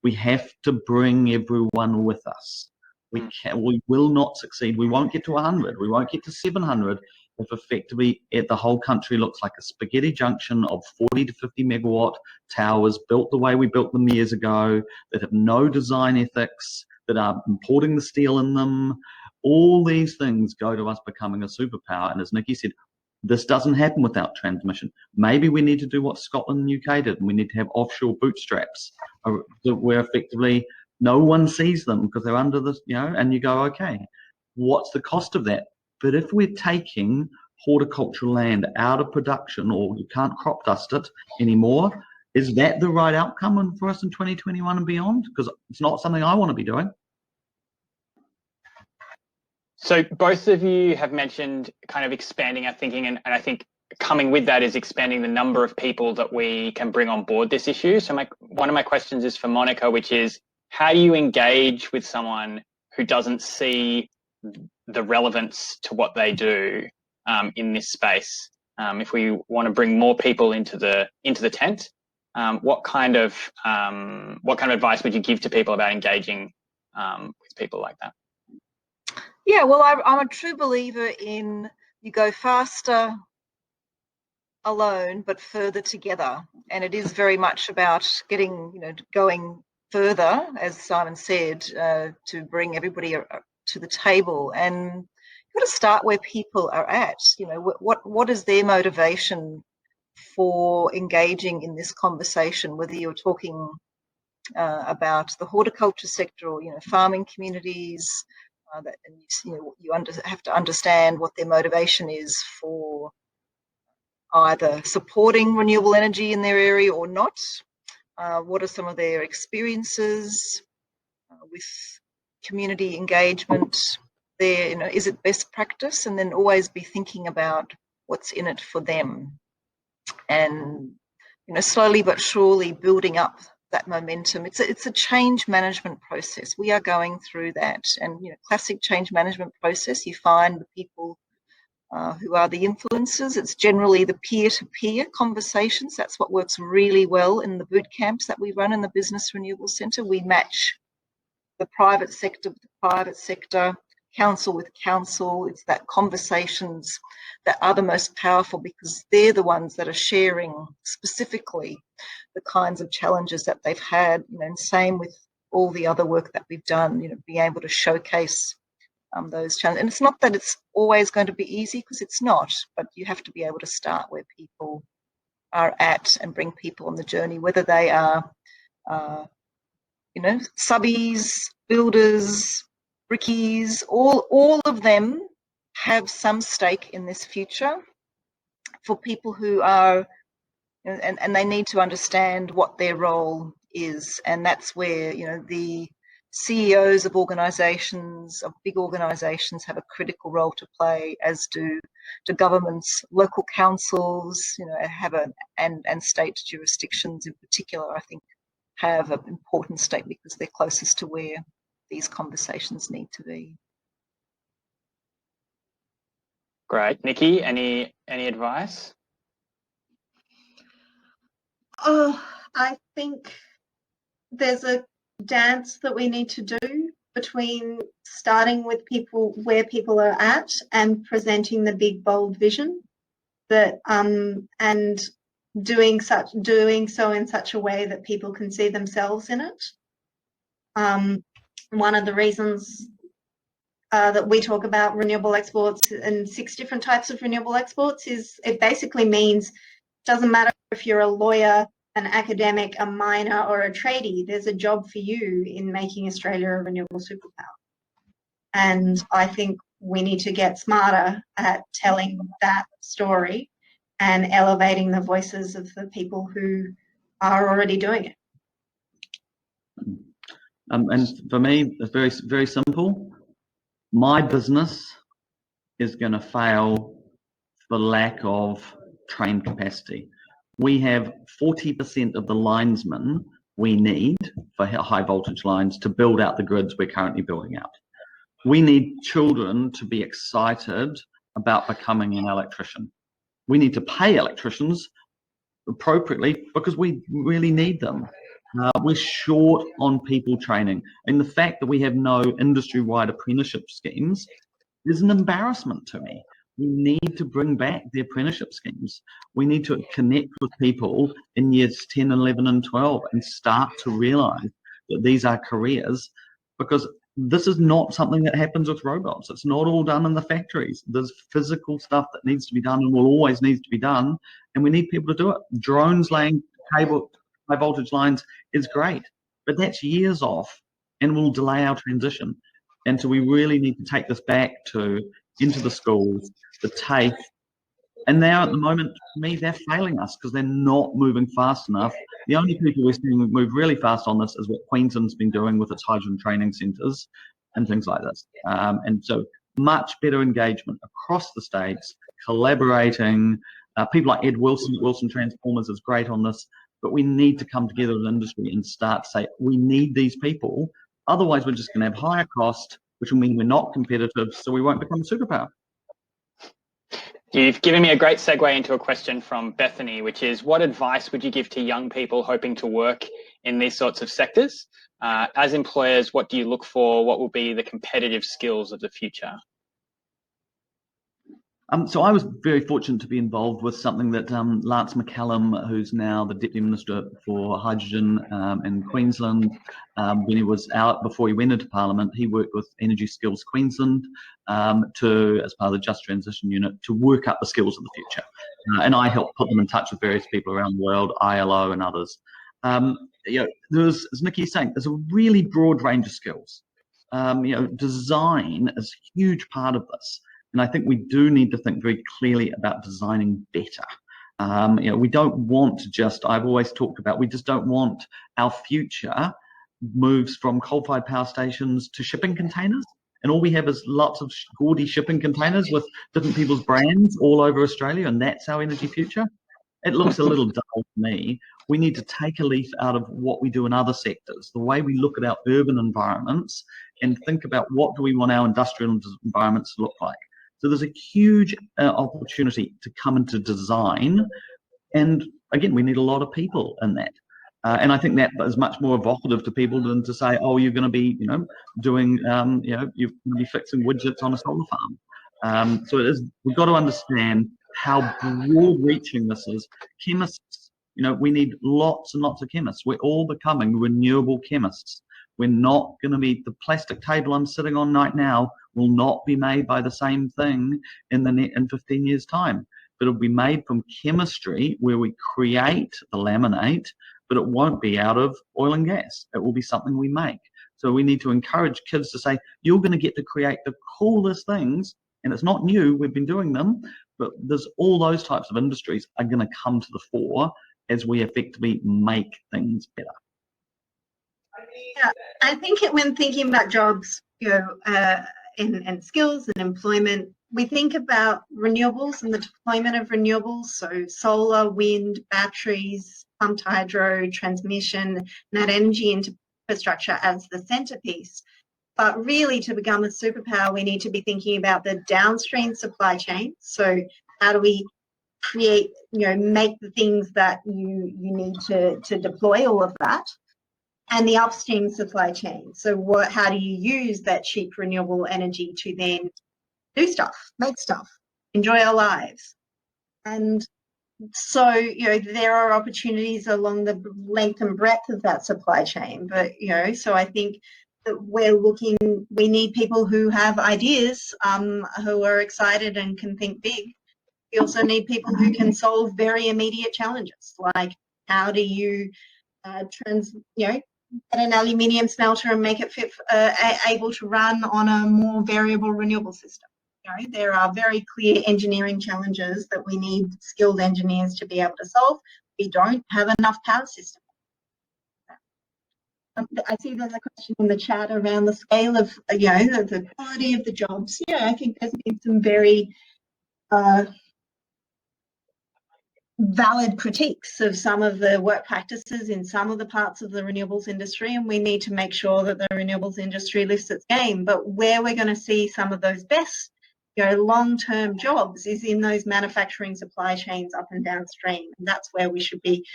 We have to bring everyone with us. We will not succeed. We won't get to 100. We won't get to 700 if effectively the whole country looks like a spaghetti junction of 40 to 50 megawatt towers built the way we built them years ago, that have no design ethics, that are importing the steel in them. All these things go to us becoming a superpower. And as Nicky said, this doesn't happen without transmission. Maybe we need to do what Scotland and UK did, and we need to have offshore bootstraps where effectively no one sees them because they're under this, and you go, okay, what's the cost of that? But if we're taking horticultural land out of production, or you can't crop dust it anymore, is that the right outcome for us in 2021 and beyond? Because it's not something I want to be doing. So both of you have mentioned kind of expanding our thinking, and I think coming with that is expanding the number of people that we can bring on board this issue. So one of my questions is for Monica, which is, how do you engage with someone who doesn't see the relevance to what they do in this space? If we want to bring more people into the tent, what kind of advice would you give to people about engaging with people like that? Yeah, well, I'm a true believer in you go faster alone, but further together. And it is very much about going further, as Simon said, to bring everybody to the table. And you've got to start where people are at. What is their motivation for engaging in this conversation, whether you're talking about the horticulture sector or farming communities. You have to understand what their motivation is for either supporting renewable energy in their area or not. What are some of their experiences with community engagement there? Is it best practice? And then always be thinking about what's in it for them. And slowly but surely building up that momentum. It's a change management process. We are going through that, and classic change management process. You find the people who are the influencers. It's generally the peer-to-peer conversations. That's what works really well in the boot camps that we run in the Business Renewable Centre. We match the private sector with the private sector, council with council. It's that conversations that are the most powerful, because they're the ones that are sharing specifically the kinds of challenges that they've had, and same with all the other work that we've done, being able to showcase those challenges. And it's not that it's always going to be easy, because it's not, but you have to be able to start where people are at and bring people on the journey, whether they are, subbies, builders, brickies, all of them have some stake in this future. For people who are, and they need to understand what their role is, and that's where the CEOs of organisations, of big organisations, have a critical role to play, as do governments, local councils, and state jurisdictions in particular. I think have an important stake because they're closest to where these conversations need to be. Great. Nicky, any advice? I think there's a dance that we need to do between starting with people where people are at and presenting the big, bold vision. that and doing so in such a way that people can see themselves in it. One of the reasons that we talk about renewable exports and 6 different types of renewable exports is it basically means it doesn't matter if you're a lawyer, an academic, a miner, or a tradie, there's a job for you in making Australia a renewable superpower. And I think we need to get smarter at telling that story and elevating the voices of the people who are already doing it. And for me, it's very, very simple. My business is going to fail for lack of trained capacity. We have 40% of the linesmen we need for high voltage lines to build out the grids we're currently building out. We need children to be excited about becoming an electrician. We need to pay electricians appropriately because we really need them. We're short on people training. And the fact that we have no industry-wide apprenticeship schemes is an embarrassment to me. We need to bring back the apprenticeship schemes. We need to connect with people in years 10, 11, and 12 and start to realize that these are careers, because this is not something that happens with robots. It's not all done in the factories. There's physical stuff that needs to be done and will always need to be done, and we need people to do it. Drones laying cable, high voltage lines is great, but that's years off and will delay our transition. And so we really need to take this back into the schools, the TAFE. And now at the moment, to me, they're failing us because they're not moving fast enough. The only people we're seeing move really fast on this is what Queensland's been doing with its hydrogen training centres and things like this. And so much better engagement across the states, collaborating. People like Ed Wilson at Wilson Transformers is great on this, but we need to come together as an industry and start to say, we need these people. Otherwise, we're just going to have higher cost, which will mean we're not competitive, so we won't become a superpower. You've given me a great segue into a question from Bethany, which is, what advice would you give to young people hoping to work in these sorts of sectors? As employers, what do you look for? What will be the competitive skills of the future? So I was very fortunate to be involved with something that Lance McCallum, who's now the Deputy Minister for Hydrogen in Queensland, when he was out before he went into Parliament, he worked with Energy Skills Queensland as part of the Just Transition Unit to work up the skills of the future. And I helped put them in touch with various people around the world, ILO and others. There's, as Nicky's saying, there's a really broad range of skills. Design is a huge part of this. And I think we do need to think very clearly about designing better. We don't want to just, I've always talked about, we just don't want our future moves from coal-fired power stations to shipping containers. And all we have is lots of gaudy shipping containers with different people's brands all over Australia, and that's our energy future. It looks a little dull to me. We need to take a leaf out of what we do in other sectors, the way we look at our urban environments, and think about what do we want our industrial environments to look like. So there's a huge opportunity to come into design. And again, we need a lot of people in that. And I think that is much more evocative to people than to say, oh, you're going to be, doing, you're going to be fixing widgets on a solar farm. So we've got to understand how broad reaching this is. Chemists, we need lots and lots of chemists. We're all becoming renewable chemists. We're not going to be, the plastic table I'm sitting on right now will not be made by the same thing in 15 years' time. But it'll be made from chemistry where we create the laminate, but it won't be out of oil and gas. It will be something we make. So we need to encourage kids to say, you're going to get to create the coolest things, and it's not new, we've been doing them, but there's all those types of industries are going to come to the fore as we effectively make things better. Yeah, I think when thinking about jobs, and skills and employment, we think about renewables and the deployment of renewables, so solar, wind, batteries, pumped hydro, transmission, and that energy infrastructure as the centerpiece. But really, to become a superpower, we need to be thinking about the downstream supply chain. So how do we create, make the things that you need to deploy all of that? And the upstream supply chain. So how do you use that cheap renewable energy to then do stuff, make stuff, enjoy our lives? And so, there are opportunities along the length and breadth of that supply chain. But, so I think that we need people who have ideas, who are excited and can think big. We also need people who can solve very immediate challenges, like how do you get an aluminium smelter and make it able to run on a more variable renewable system. There are very clear engineering challenges that we need skilled engineers to be able to solve. We don't have enough power systems. I see there's a question in the chat around the scale of, the quality of the jobs. I think there's been some very valid critiques of some of the work practices in some of the parts of the renewables industry, and we need to make sure that the renewables industry lifts its game. But where we're going to see some of those best long-term jobs is in those manufacturing supply chains up and downstream, and that's where we should be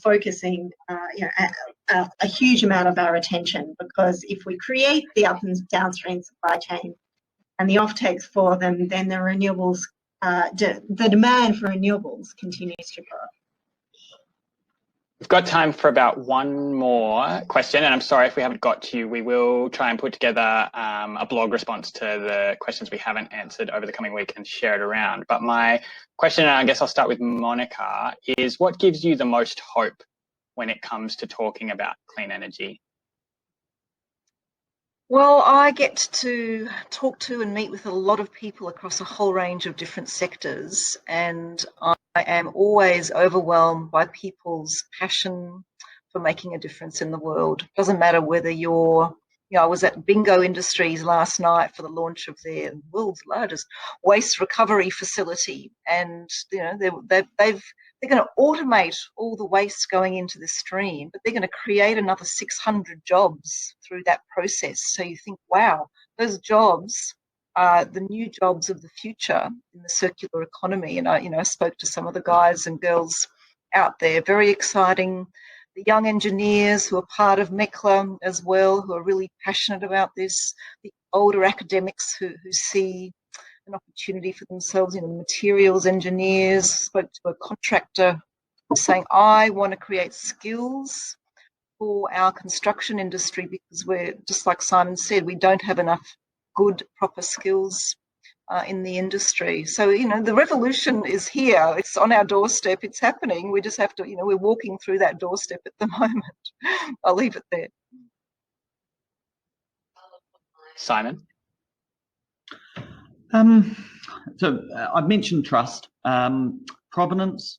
focusing a huge amount of our attention, because if we create the up and downstream supply chain and the offtakes for them, then the renewables the demand for renewables continues to grow. We've got time for about one more question, and I'm sorry if we haven't got to you. We will try and put together a blog response to the questions we haven't answered over the coming week and share it around. But my question, and I guess I'll start with Monica, is what gives you the most hope when it comes to talking about clean energy? Well, I get to talk to and meet with a lot of people across a whole range of different sectors, and I am always overwhelmed by people's passion for making a difference in the world. It doesn't matter whether you're, I was at Bingo Industries last night for the launch of their world's largest waste recovery facility, and they're going to automate all the waste going into the stream, but they're going to create another 600 jobs through that process. So you think, wow, those jobs are the new jobs of the future in the circular economy. And I spoke to some of the guys and girls out there, very exciting. The young engineers who are part of MECLA as well, who are really passionate about this. The older academics who see an opportunity for themselves, materials engineers. Spoke to a contractor saying, I want to create skills for our construction industry, because we're, just like Simon said, we don't have enough good, proper skills in the industry. So, the revolution is here. It's on our doorstep. It's happening. We just have to, we're walking through that doorstep at the moment. I'll leave it there. Simon? So I've mentioned trust, provenance.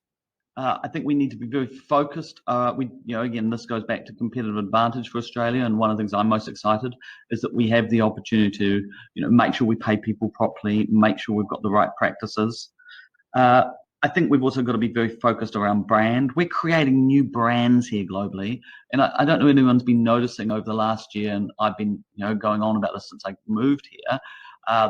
I think we need to be very focused. Again, this goes back to competitive advantage for Australia, and one of the things I'm most excited is that we have the opportunity to, make sure we pay people properly, make sure we've got the right practices. I think we've also got to be very focused around brand. We're creating new brands here globally, and I don't know if anyone's been noticing over the last year, and I've been, going on about this since I moved here.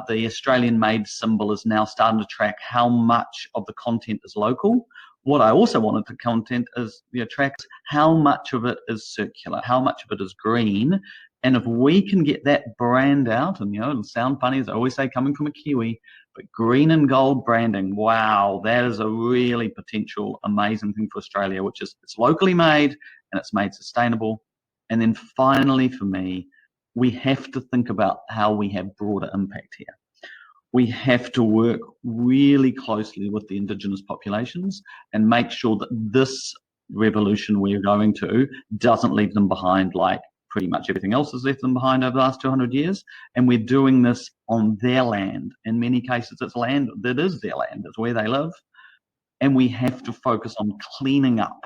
The Australian-made symbol is now starting to track how much of the content is local. What I also wanted to content is track how much of it is circular, how much of it is green. And if we can get that brand out, and it'll sound funny, as I always say, coming from a Kiwi, but green and gold branding, wow, that is a really potential amazing thing for Australia, which is it's locally made and it's made sustainable. And then finally for me, we have to think about how we have broader impact here. We have to work really closely with the Indigenous populations and make sure that this revolution we're going to doesn't leave them behind like pretty much everything else has left them behind over the last 200 years. And we're doing this on their land. In many cases, it's land that is their land, it's where they live. And we have to focus on cleaning up.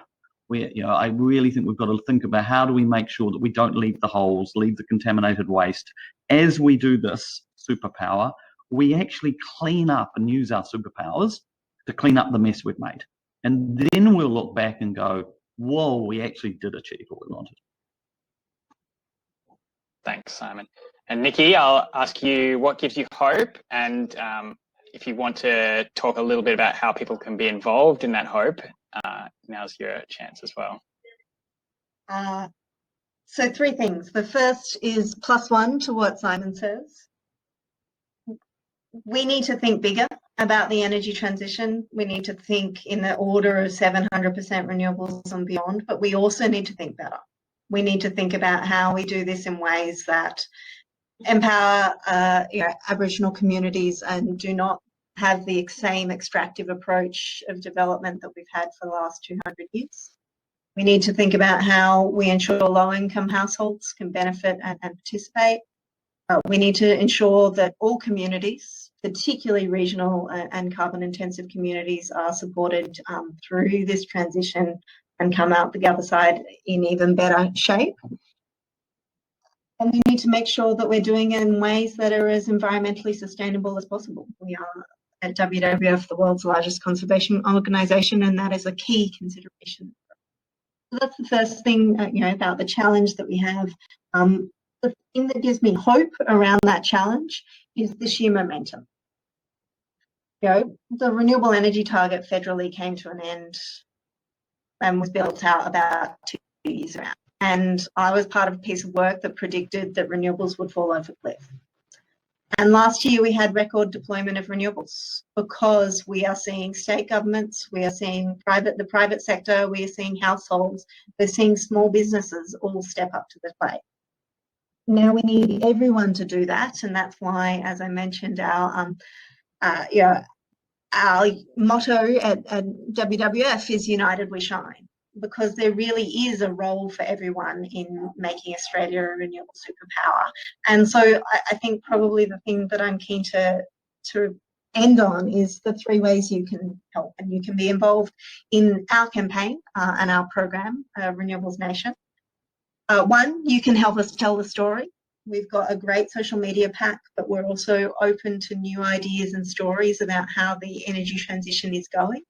I really think we've got to think about how do we make sure that we don't leave the holes, leave the contaminated waste. As we do this superpower, we actually clean up and use our superpowers to clean up the mess we've made. And then we'll look back and go, whoa, we actually did achieve what we wanted. Thanks, Simon. And Nicky, I'll ask you what gives you hope, and if you want to talk a little bit about how people can be involved in that hope, now's your chance as well. So 3 things. The first is +1 to what Simon says. we need to think bigger about the energy transition. We need to think in the order of 700% renewables and beyond, but we also need to think better. We need to think about how we do this in ways that empower Aboriginal communities and do not have the same extractive approach of development that we've had for the last 200 years. We need to think about how we ensure low-income households can benefit and participate. We need to ensure that all communities, particularly regional and carbon-intensive communities, are supported through this transition and come out the other side in even better shape. And we need to make sure that we're doing it in ways that are as environmentally sustainable as possible. We are at WWF, the world's largest conservation organisation, and that is a key consideration. So that's the first thing, about the challenge that we have. The thing that gives me hope around that challenge is the sheer momentum. The renewable energy target federally came to an end and was built out about 2 years ago. And I was part of a piece of work that predicted that renewables would fall off a cliff. And last year we had record deployment of renewables because we are seeing state governments, we are seeing the private sector, we are seeing households, we're seeing small businesses all step up to the plate. Now we need everyone to do that, and that's why, as I mentioned, our motto at WWF is United We Shine, because there really is a role for everyone in making Australia a renewable superpower. And so I think probably the thing that I'm keen to end on is the 3 ways you can help, and you can be involved in our campaign and our program, Renewables Nation. 1, you can help us tell the story. We've got a great social media pack, but we're also open to new ideas and stories about how the energy transition is going.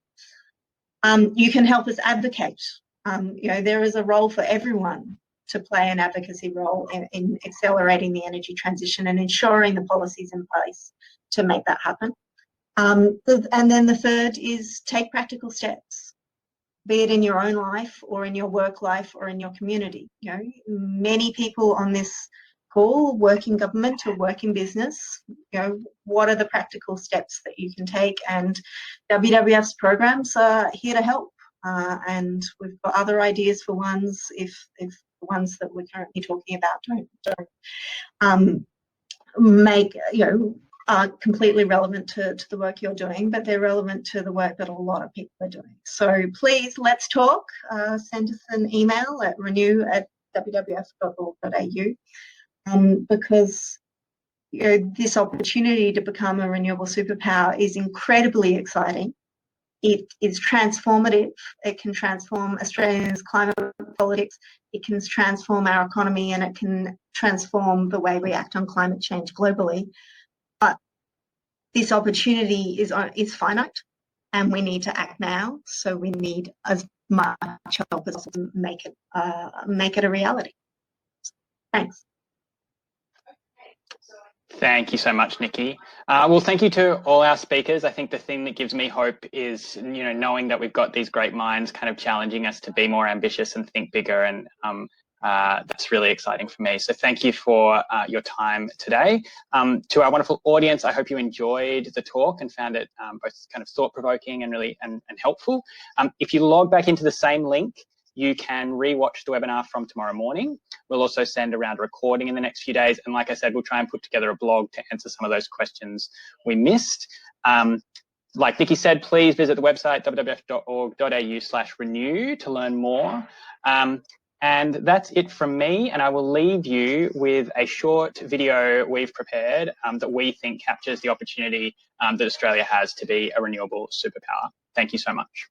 You can help us advocate. There is a role for everyone to play an advocacy role in accelerating the energy transition and ensuring the policies in place to make that happen. And then the 3rd is take practical steps, be it in your own life or in your work life or in your community. Many people on this call work in government or work in business. What are the practical steps that you can take? And WWF's programs are here to help. And we've got other ideas for ones if the ones that we're currently talking about don't are completely relevant to the work you're doing, but they're relevant to the work that a lot of people are doing. So please, let's talk. Send us an email at renew@wwf.org.au because this opportunity to become a renewable superpower is incredibly exciting. It is transformative. It can transform Australia's climate politics. It can transform our economy, and it can transform the way we act on climate change globally. But this opportunity is finite, and we need to act now. So we need as much help as possible to make it a reality. Thanks. Thank you so much, Nicky. Well, thank you to all our speakers. I think the thing that gives me hope is, knowing that we've got these great minds kind of challenging us to be more ambitious and think bigger, and that's really exciting for me. So thank you for your time today. To our wonderful audience, I hope you enjoyed the talk and found it both kind of thought-provoking and really and helpful. If you log back into the same link, you can re-watch the webinar from tomorrow morning. We'll also send around a recording in the next few days. And like I said, we'll try and put together a blog to answer some of those questions we missed. Like Nicky said, please visit the website, wwf.org.au/renew to learn more. And that's it from me. And I will leave you with a short video we've prepared that we think captures the opportunity that Australia has to be a renewable superpower. Thank you so much.